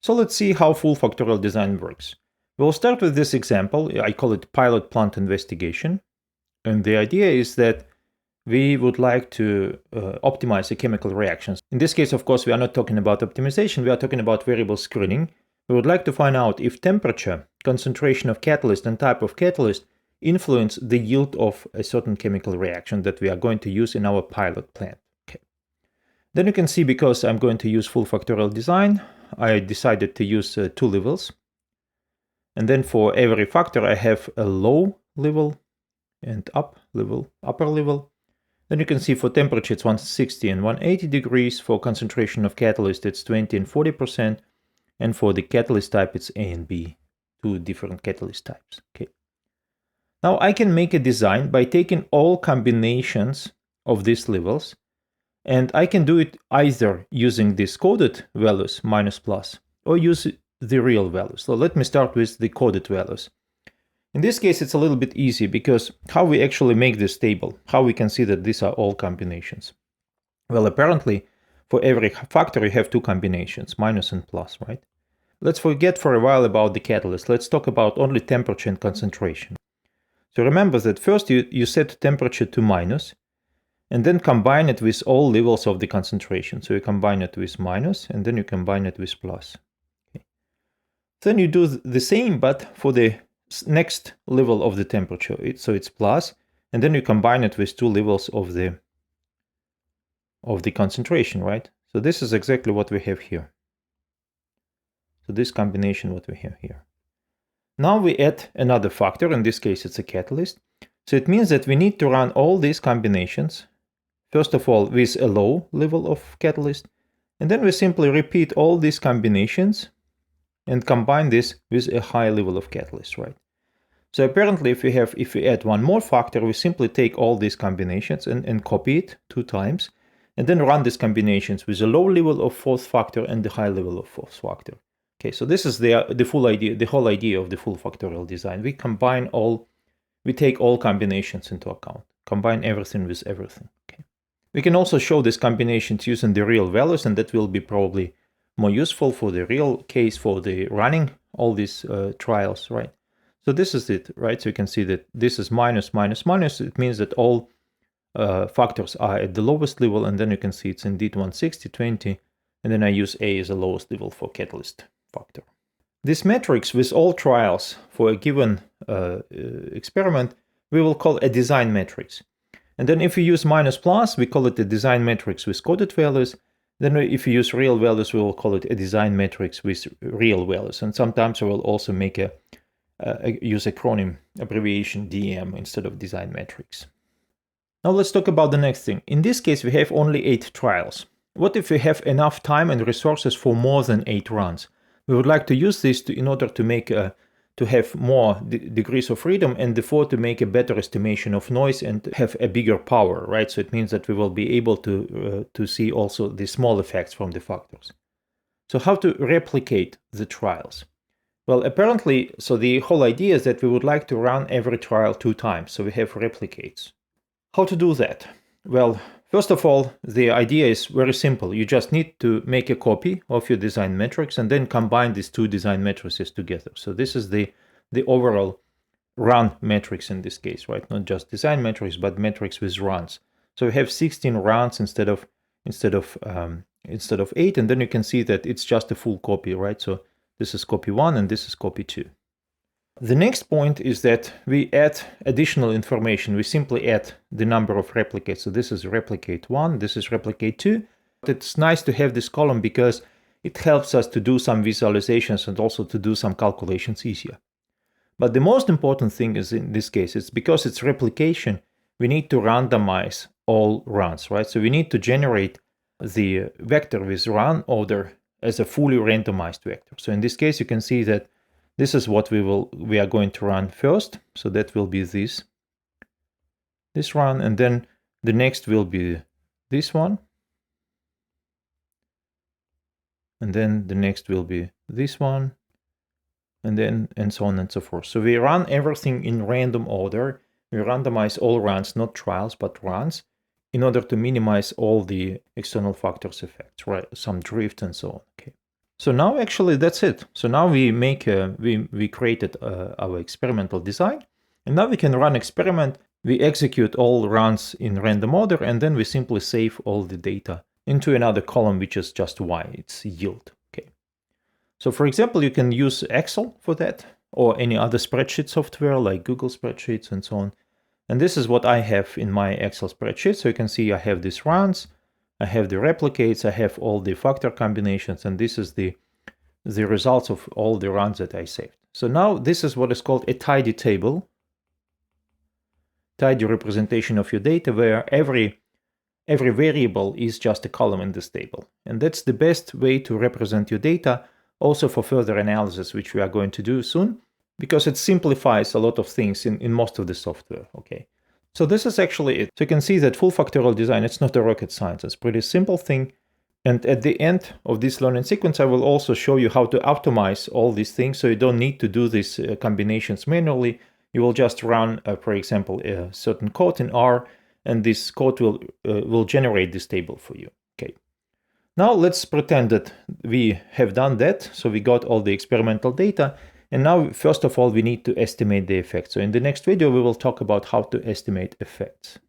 So let's see how full factorial design works. We'll start with this example. I call it pilot plant investigation. And the idea is that we would like to optimize the chemical reactions. In this case, of course, we are not talking about optimization. We are talking about variable screening. We would like to find out if temperature, concentration of catalyst, and type of catalyst influence the yield of a certain chemical reaction that we are going to use in our pilot plant. Okay. Then you can see, because I'm going to use full factorial design, I decided to use two levels. And then for every factor, I have a low level and upper level. Then you can see for temperature, it's 160 and 180 degrees. For concentration of catalyst, it's 20 and 40%. And for the catalyst type, it's A and B, two different catalyst types. Okay. Now I can make a design by taking all combinations of these levels, and I can do it either using these coded values, minus plus, or use the real values. So let me start with the coded values. In this case, it's a little bit easy, because how we actually make this table, how we can see that these are all combinations. Well, apparently, for every factor, you have two combinations, minus and plus, right? Let's forget for a while about the catalyst. Let's talk about only temperature and concentration. So remember that first you set temperature to minus, and then combine it with all levels of the concentration. So you combine it with minus, and then you combine it with plus. Okay. Then you do the same, but for the next level of the temperature. So it's plus, and then you combine it with two levels of the concentration, right? So this is exactly what we have here. So this combination, what we have here. Now we add another factor. In this case, it's a catalyst. So it means that we need to run all these combinations, first of all, with a low level of catalyst, and then we simply repeat all these combinations and combine this with a high level of catalyst, right? So apparently, if we add one more factor, we simply take all these combinations and copy it 2 times, and then run these combinations with a low level of fourth factor and the high level of fourth factor. Okay, so this is the full idea, the whole idea of the full factorial design. We take all combinations into account, combine everything with everything. Okay. We can also show these combinations using the real values, and that will be probably more useful for the real case, for the running all these trials, right? So this is it, right? So you can see that this is minus, minus, minus. It means that all factors are at the lowest level, and then you can see it's indeed 160, 20, and then I use A as the lowest level for catalyst factor. This matrix with all trials for a given experiment, we will call a design matrix. And then if we use minus plus, we call it a design matrix with coded values. Then if we use real values, we will call it a design matrix with real values. And sometimes we will also make use acronym abbreviation DM instead of design matrix. Now let's talk about the next thing. In this case, we have only 8 trials. What if we have enough time and resources for more than 8 runs? We would like to use this in order to have more degrees of freedom, and therefore to make a better estimation of noise and have a bigger power, right? So it means that we will be able to see also the small effects from the factors. So how to replicate the trials? Well, apparently, so the whole idea is that we would like to run every trial 2 times, so we have replicates. How to do that? Well, first of all, the idea is very simple. You just need to make a copy of your design matrix and then combine these 2 design matrices together. So this is the overall run matrix in this case, right? Not just design matrix, but matrix with runs. So we have 16 runs instead of 8, and then you can see that it's just a full copy, right? So this is copy 1 and this is copy 2. The next point is that we add additional information. We simply add the number of replicates. So this is replicate 1, this is replicate 2. It's nice to have this column because it helps us to do some visualizations and also to do some calculations easier. But the most important thing is, in this case, it's because it's replication, we need to randomize all runs, right? So we need to generate the vector with run order as a fully randomized vector. So in this case, you can see that this is what we are going to run first. So that will be this run, and then the next will be this one. And then the next will be this one, and so on and so forth. So we run everything in random order. We randomize all runs, not trials, but runs, in order to minimize all the external factors effects, right? Some drift and so on. Okay. So now actually that's it. So now we make we created our experimental design, and now we can run experiment. We execute all runs in random order, and then we simply save all the data into another column, which is just y, it's yield. Okay. So for example, you can use Excel for that, or any other spreadsheet software like Google Spreadsheets and so on. And this is what I have in my Excel spreadsheet. So you can see I have these runs, I have the replicates, I have all the factor combinations, and this is the results of all the runs that I saved. So now this is what is called a tidy table, tidy representation of your data, where every variable is just a column in this table. And that's the best way to represent your data, also for further analysis, which we are going to do soon, because it simplifies a lot of things in most of the software. Okay. So this is actually it. So you can see that full factorial design, it's not a rocket science. It's a pretty simple thing. And at the end of this learning sequence, I will also show you how to optimize all these things. So you don't need to do these combinations manually. You will just run, for example, a certain code in R, and this code will generate this table for you. Okay. Now let's pretend that we have done that. So we got all the experimental data. And now, first of all, we need to estimate the effect. So in the next video, we will talk about how to estimate effects.